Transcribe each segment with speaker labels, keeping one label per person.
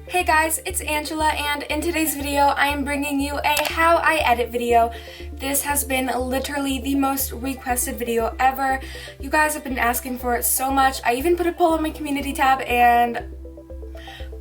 Speaker 1: Hey guys, it's Angela, and in today's video I am bringing you a how I edit video. This has been literally the most requested video ever. You guys have been asking for it so much. I even put a poll on my community tab and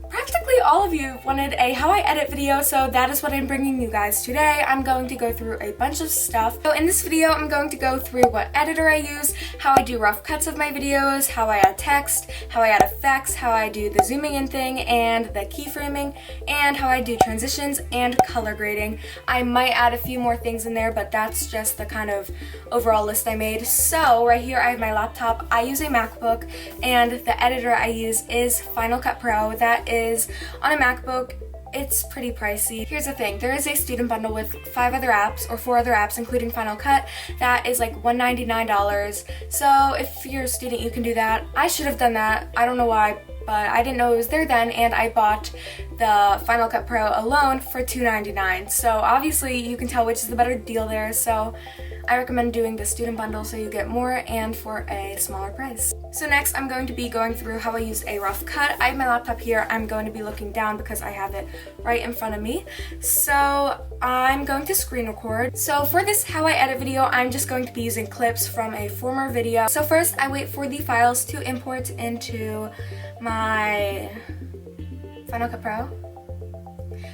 Speaker 1: practically all of you wanted a how I edit video, so that is what I'm bringing you guys today. I'm going to go through a bunch of stuff. So in this video, I'm going to go through what editor I use, how I do rough cuts of my videos, how I add text, how I add effects, how I do the zooming in thing and the keyframing, and how I do transitions and color grading. I might add a few more things in there, but that's just the kind of overall list I made. So right here I have my laptop. I use a MacBook, and the editor I use is Final Cut Pro. That is on a MacBook. It's pretty pricey. Here's the thing, there is a student bundle with 4 other apps, including Final Cut, that is like $199. So if you're a student, you can do that. I should have done that. I don't know why, but I didn't know it was there then, and I bought the Final Cut Pro alone for $299. So obviously you can tell which is the better deal there. So I recommend doing the student bundle so you get more and for a smaller price. So next I'm going to be going through how I use a rough cut. I have my laptop here. I'm going to be looking down because I have it right in front of me. So I'm going to screen record. So for this how I edit video, I'm just going to be using clips from a former video. So first I wait for the files to import into my Final Cut Pro.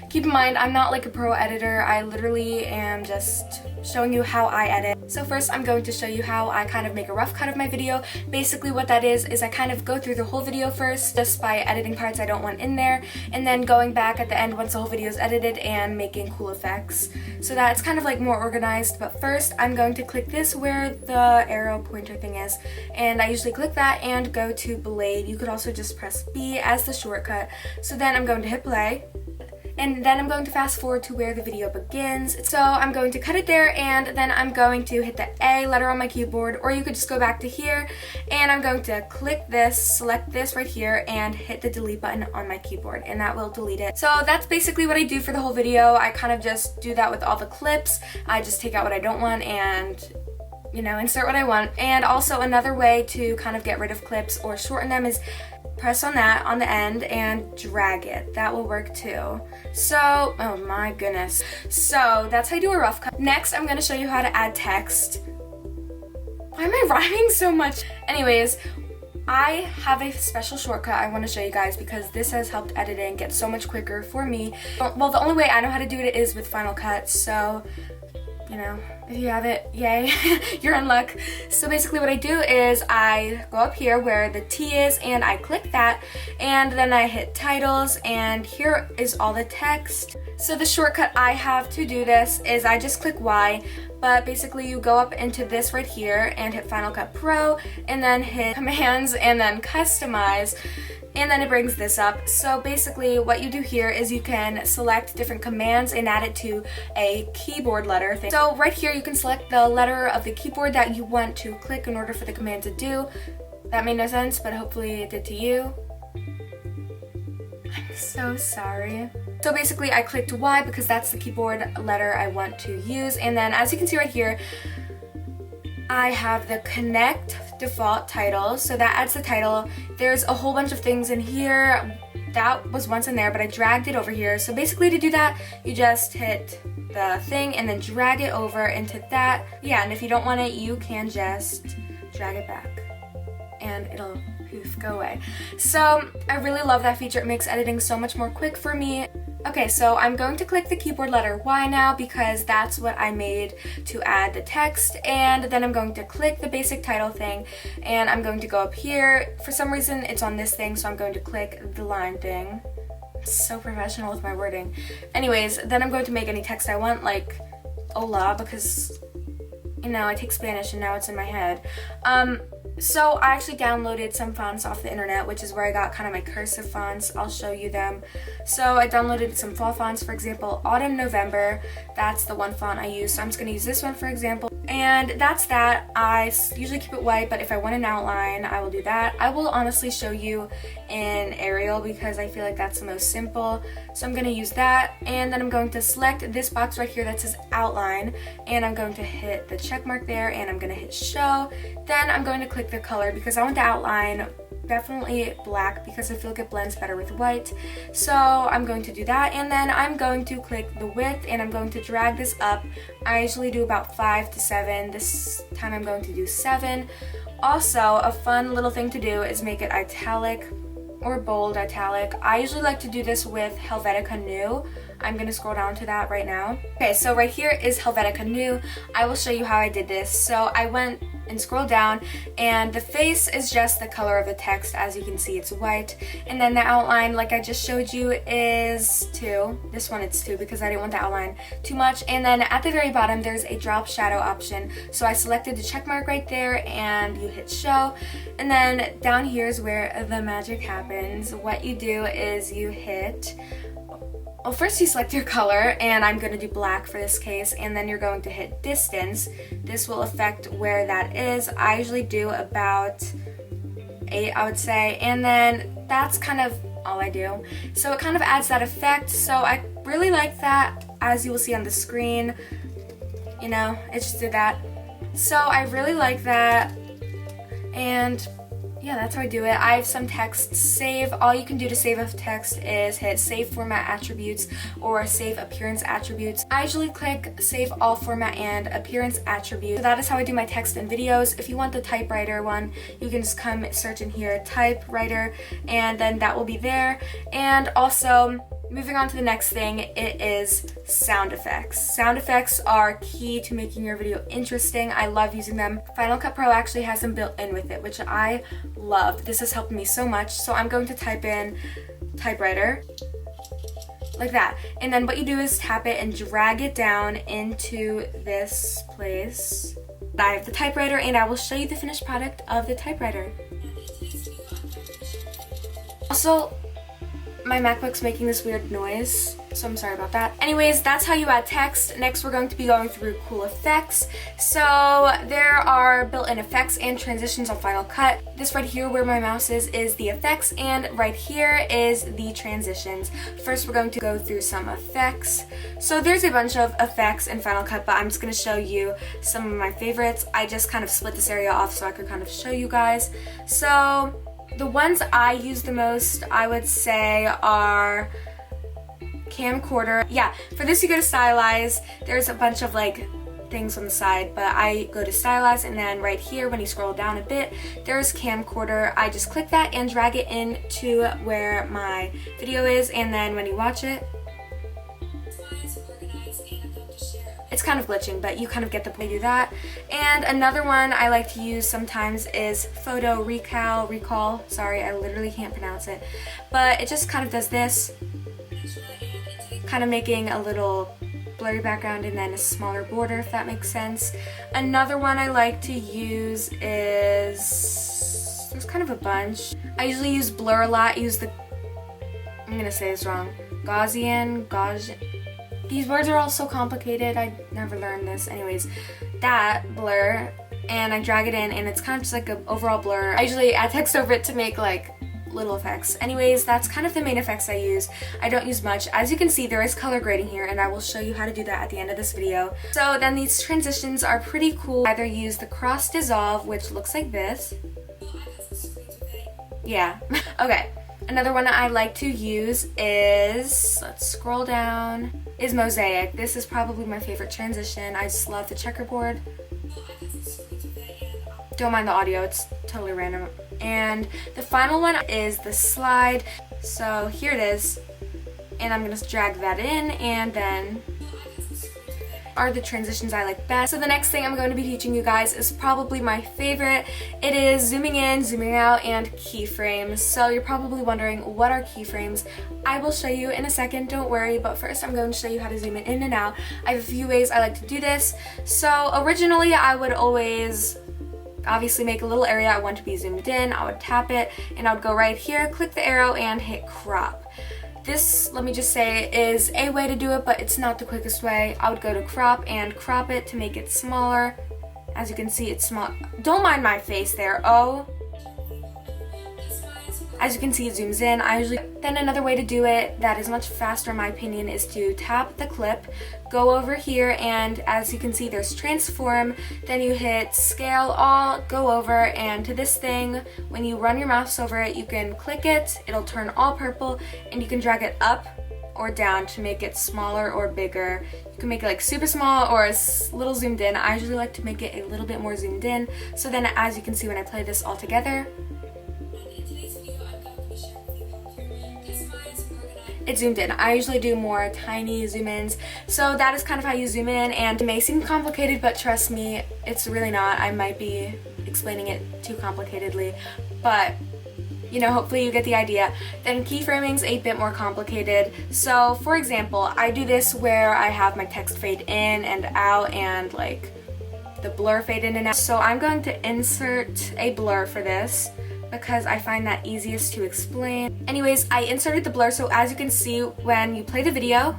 Speaker 1: Keep in mind, I'm not like a pro editor. I literally am just showing you how I edit. So first I'm going to show you how I kind of make a rough cut of my video. Basically what that is I kind of go through the whole video first, just by editing parts I don't want in there, and then going back at the end once the whole video is edited and making cool effects. So that it's kind of like more organized. But first I'm going to click this where the arrow pointer thing is, and I usually click that and go to blade. You could also just press B as the shortcut. So then I'm going to hit play. And then I'm going to fast forward to where the video begins. So I'm going to cut it there, and then I'm going to hit the A letter on my keyboard, or you could just go back to here, and I'm going to click this, select this right here, and hit the delete button on my keyboard, and that will delete it. So that's basically what I do for the whole video. I kind of just do that with all the clips. I just take out what I don't want and, you know, insert what I want. And also another way to kind of get rid of clips or shorten them is press on that on the end and drag it. That will work too. So, oh my goodness. So that's how I do a rough cut. Next, I'm gonna show you how to add text. Why am I rhyming so much? Anyways, I have a special shortcut I want to show you guys because this has helped editing get so much quicker for me. Well, the only way I know how to do it is with Final Cut, so you know, if you have it, yay, you're in luck. So basically what I do is I go up here where the T is and I click that, and then I hit titles, and here is all the text. So the shortcut I have to do this is I just click Y, but basically you go up into this right here and hit Final Cut Pro, and then hit commands and then customize. And then it brings this up. So basically what you do here is you can select different commands and add it to a keyboard letter thing. So right here you can select the letter of the keyboard that you want to click in order for the command to do. That made no sense, but hopefully it did to you. I'm so sorry. So basically I clicked Y because that's the keyboard letter I want to use. And then as you can see right here, I have the connect default title, so that adds the title. There's a whole bunch of things in here that was once in there, but I dragged it over here. So basically to do that, you just hit the thing and then drag it over into that. Yeah, and if you don't want it, you can just drag it back and it'll poof, go away. So I really love that feature. It makes editing so much more quick for me. Okay, so I'm going to click the keyboard letter Y now because that's what I made to add the text, and then I'm going to click the basic title thing, and I'm going to go up here. For some reason it's on this thing, so I'm going to click the line thing. I'm so professional with my wording. Anyways, then I'm going to make any text I want, like hola, because, you know, I take Spanish and now it's in my head. So I actually downloaded some fonts off the internet, which is where I got kind of my cursive fonts. I'll show you them. So I downloaded some fall fonts, for example, Autumn November. That's the one font I use. So I'm just going to use this one, for example. And that's that. I usually keep it white, but if I want an outline, I will do that. I will honestly show you in Arial because I feel like that's the most simple. So I'm going to use that, and then I'm going to select this box right here that says outline, and I'm going to hit the check mark there, and I'm going to hit show. Then I'm going to click the color because I want the outline definitely black because I feel like it blends better with white. So I'm going to do that, and then I'm going to click the width and I'm going to drag this up. I usually do about 5 to 7. This time I'm going to do 7. Also, a fun little thing to do is make it italic or bold italic. I usually like to do this with Helvetica New. I'm gonna scroll down to that right now. Okay, so right here is Helvetica New. I will show you how I did this. So I went and scrolled down, and the face is just the color of the text. As you can see, it's white. And then the outline, like I just showed you, is 2. This one it's 2 because I didn't want the outline too much. And then at the very bottom, there's a drop shadow option. So I selected the check mark right there, and you hit show. And then down here is where the magic happens. What you do is you hit, well, first you select your color, and I'm going to do black for this case, and then you're going to hit distance. This will affect where that is. I usually do about 8, I would say, and then that's kind of all I do. So it kind of adds that effect, so I really like that, as you will see on the screen. You know, it just did that. So I really like that, and yeah, that's how I do it. I have some text save. All you can do to save a text is hit save format attributes or save appearance attributes. I usually click save all format and appearance attributes. So that is how I do my text and videos. If you want the typewriter one, you can just come search in here, typewriter, and then that will be there. And also, moving on to the next thing, it is sound effects. Sound effects are key to making your video interesting. I love using them. Final Cut Pro actually has them built in with it, which I love. This has helped me so much. So I'm going to type in typewriter, like that. And then what you do is tap it and drag it down into this place. I have the typewriter, and I will show you the finished product of the typewriter. Also, my MacBook's making this weird noise, so I'm sorry about that. Anyways, that's how you add text. Next, we're going to be going through cool effects. So there are built-in effects and transitions on Final Cut. This right here where my mouse is the effects, and right here is the transitions. First, we're going to go through some effects. So there's a bunch of effects in Final Cut, but I'm just going to show you some of my favorites. I just kind of split this area off so I could kind of show you guys. So the ones I use the most, I would say, are camcorder. Yeah, for this you go to stylize. There's a bunch of like things on the side, but I go to stylize, and then right here when you scroll down a bit, there's camcorder. I just click that and drag it into where my video is, and then when you watch it, it's kind of glitching, but you kind of get the point. Do that. And another one I like to use sometimes is photo recall. Sorry, I literally can't pronounce it. But it just kind of does this, kind of making a little blurry background and then a smaller border, if that makes sense. Another one I like to use is, there's kind of a bunch. I usually use blur a lot. I'm gonna say this wrong. Gaussian. These words are all so complicated, I never learned this. Anyways, that blur, and I drag it in, and it's kind of just like an overall blur. I usually add text over it to make like little effects. Anyways, that's kind of the main effects I use. I don't use much. As you can see, there is color grading here, and I will show you how to do that at the end of this video. So then these transitions are pretty cool. Either use the cross dissolve, which looks like this. Yeah, okay. Another one I like to use is, let's scroll down, is mosaic. This is probably my favorite transition. I just love the checkerboard. Don't mind the audio, it's totally random. And the final one is the slide. So here it is, and I'm gonna drag that in, and then are the transitions I like best. So the next thing I'm going to be teaching you guys is probably my favorite. It is zooming in, zooming out, and keyframes. So you're probably wondering, what are keyframes? I will show you in a second, don't worry, but first I'm going to show you how to zoom in and out. I have a few ways I like to do this. So originally I would always obviously make a little area I want to be zoomed in. I would tap it, and I would go right here, click the arrow, and hit crop. This, let me just say, is a way to do it, but it's not the quickest way. I would go to crop and crop it to make it smaller. As you can see, it's small. Don't mind my face there. Oh. As you can see, it zooms in. Then another way to do it that is much faster in my opinion is to tap the clip, go over here, and as you can see there's transform, then you hit scale all, go over, and to this thing, when you run your mouse over it, you can click it, it'll turn all purple, and you can drag it up or down to make it smaller or bigger. You can make it like super small or a little zoomed in. I usually like to make it a little bit more zoomed in, so then as you can see when I play this all together, it zoomed in. I usually do more tiny zoom ins, so that is kind of how you zoom in, and it may seem complicated, but trust me, it's really not. I might be explaining it too complicatedly, but you know, hopefully you get the idea. Then keyframing's a bit more complicated. So for example, I do this where I have my text fade in and out and like the blur fade in and out. So I'm going to insert a blur for this because I find that easiest to explain. Anyways, I inserted the blur, so as you can see when you play the video,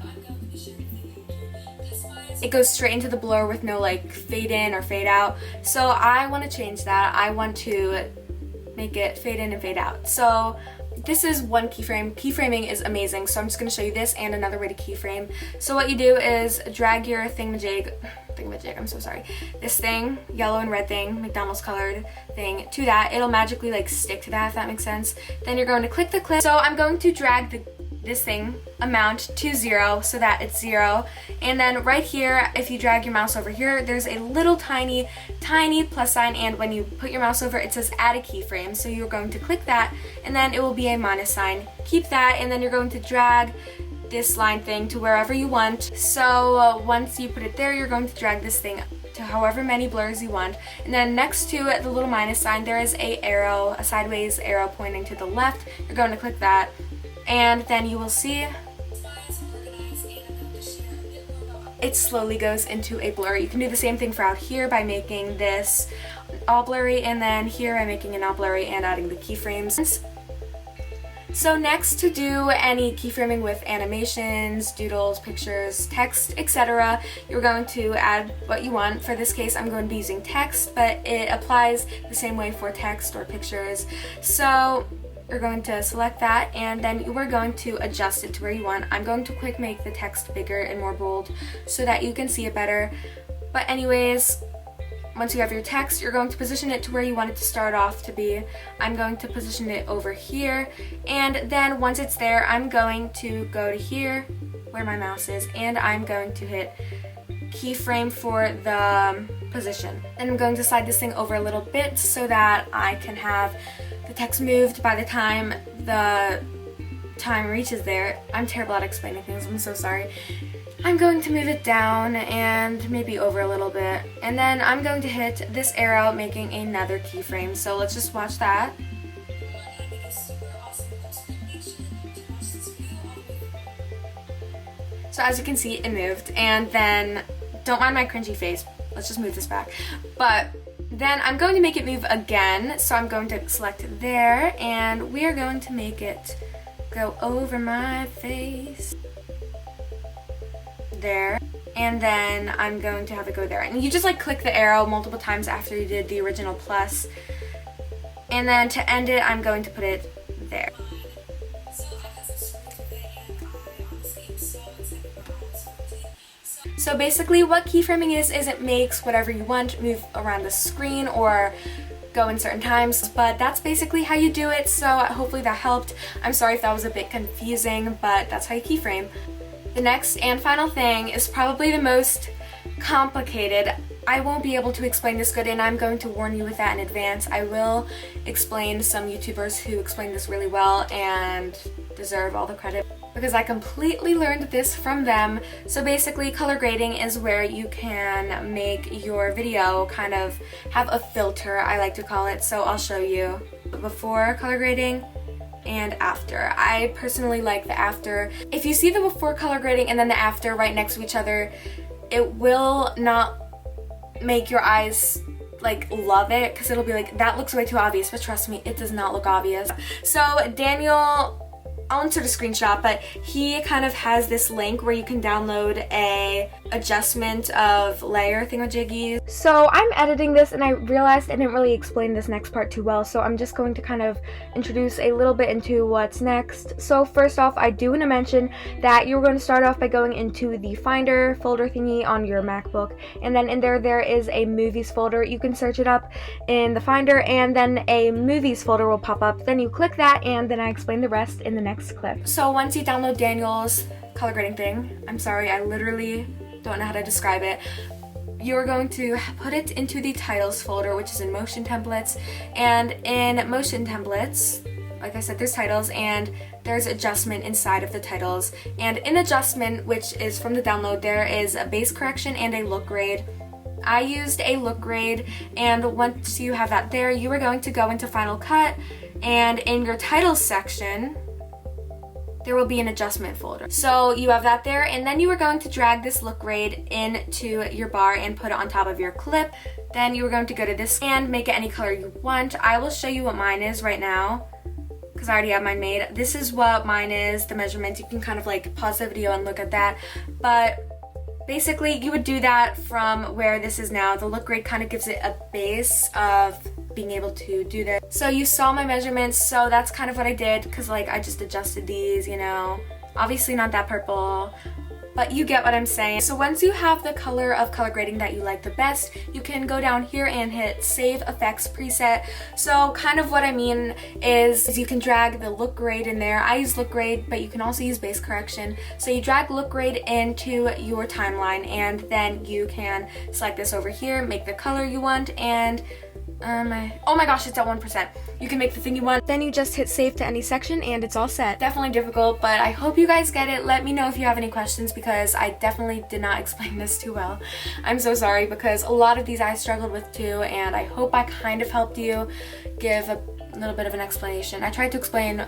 Speaker 1: it goes straight into the blur with no like fade in or fade out. So I want to change that. I want to make it fade in and fade out. So this is one keyframe. Keyframing is amazing, so I'm just going to show you this and another way to keyframe. So what you do is drag your thingamajig, I'm so sorry, this thing, yellow and red thing, McDonald's colored thing, to that. It'll magically like stick to that, if that makes sense. Then you're going to click the clip. So I'm going to drag this thing amount to 0 so that it's 0, and then right here, if you drag your mouse over here, there's a little tiny plus sign, and when you put your mouse over it says add a keyframe, so you're going to click that and then it will be a minus sign. Keep that, and then you're going to drag this line thing to wherever you want. So once you put it there, you're going to drag this thing to however many blurs you want, and then next to the little minus sign there is a sideways arrow pointing to the left. You're going to click that, and then you will see it slowly goes into a blur. You can do the same thing for out here by making this all blurry, and then here by making it all blurry and adding the keyframes. So next, to do any keyframing with animations, doodles, pictures, text, etc., you're going to add what you want. For this case, I'm going to be using text, but it applies the same way for text or pictures. So you're going to select that, and then we're going to adjust it to where you want. I'm going to quick make the text bigger and more bold so that you can see it better. But anyways, once you have your text, you're going to position it to where you want it to start off to be. I'm going to position it over here, and then once it's there, I'm going to go to here where my mouse is, and I'm going to hit keyframe for the position. And I'm going to slide this thing over a little bit so that I can have the text moved by the time reaches there. I'm terrible at explaining things, I'm so sorry. I'm going to move it down and maybe over a little bit, and then I'm going to hit this arrow making another keyframe. So let's just watch that. So as you can see, it moved, and then don't mind my cringy face, let's just move this back. But then I'm going to make it move again, so I'm going to select there, and we are going to make it go over my face. There, and then I'm going to have it go there, and you just like click the arrow multiple times after you did the original plus, and then to end it I'm going to put it there. So basically what keyframing is it makes whatever you want move around the screen or go in certain times, but that's basically how you do it. So hopefully that helped. I'm sorry if that was a bit confusing, but that's how you keyframe. The next and final thing is probably the most complicated. I won't be able to explain this good, and I'm going to warn you with that in advance. I will explain some YouTubers who explain this really well and deserve all the credit because I completely learned this from them. So basically, color grading is where you can make your video kind of have a filter, I like to call it. So I'll show you before color grading and after. I personally like the after. If you see the before color grading and then the after right next to each other, it will not make your eyes like love it, because it'll be like, that looks way too obvious, but trust me, it does not look obvious. So Daniel, I'll insert a screenshot, but he kind of has this link where you can download a adjustment of layer thingamajiggies. So I'm editing this and I realized I didn't really explain this next part too well, so I'm just going to kind of introduce a little bit into what's next. So first off, I do want to mention that you're going to start off by going into the Finder folder thingy on your MacBook, and then in there is a movies folder. You can search it up in the Finder and then a movies folder will pop up. Then you click that and then I explain the rest in the next clip. So once you download Daniel's color grading thing, I'm sorry, I literally don't know how to describe it. You're going to put it into the titles folder, which is in motion templates, and in motion templates, like I said, there's titles and there's adjustment inside of the titles, and in adjustment, which is from the download, there is a base correction and a look grade. I used a look grade, and once you have that there, you are going to go into Final Cut, and in your titles section there will be an adjustment folder. So you have that there, and then you are going to drag this look grade into your bar and put it on top of your clip. Then you are going to go to this and make it any color you want. I will show you what mine is right now because I already have mine made. This is what mine is, the measurements. You can kind of like pause the video and look at that. But basically you would do that from where this is now. The look grade kind of gives it a base of being able to do this. So you saw my measurements, so that's kind of what I did, because like I just adjusted these, you know, obviously not that purple, but you get what I'm saying. So once you have the color of color grading that you like the best, you can go down here and hit Save Effects Preset. So kind of what I mean is you can drag the look grade in there. I use look grade, but you can also use base correction. So you drag look grade into your timeline, and then you can select this over here, make the color you want, and oh my gosh, it's at 1%. You can make the thing you want. Then you just hit save to any section and it's all set. Definitely difficult, but I hope you guys get it. Let me know if you have any questions because I definitely did not explain this too well. I'm so sorry because a lot of these I struggled with too, and I hope I kind of helped you give a little bit of an explanation. I tried to explain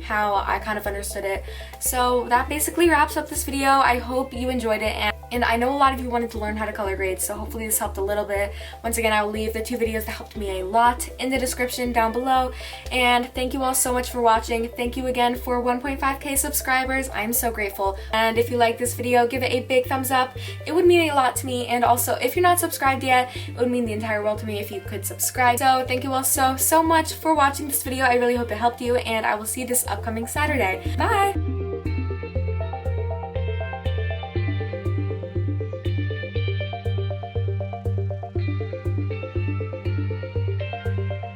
Speaker 1: how I kind of understood it. So that basically wraps up this video. I hope you enjoyed it, and I know a lot of you wanted to learn how to color grade, so hopefully this helped a little bit. Once again, I will leave the 2 videos that helped me a lot in the description down below, and thank you all so much for watching. Thank you again for 1.5k subscribers. I'm so grateful, and if you like this video, give it a big thumbs up. It would mean a lot to me, and also if you're not subscribed yet, it would mean the entire world to me if you could subscribe. So thank you all so much for watching this video. I really hope it helped you, and I will see you this upcoming Saturday. Bye!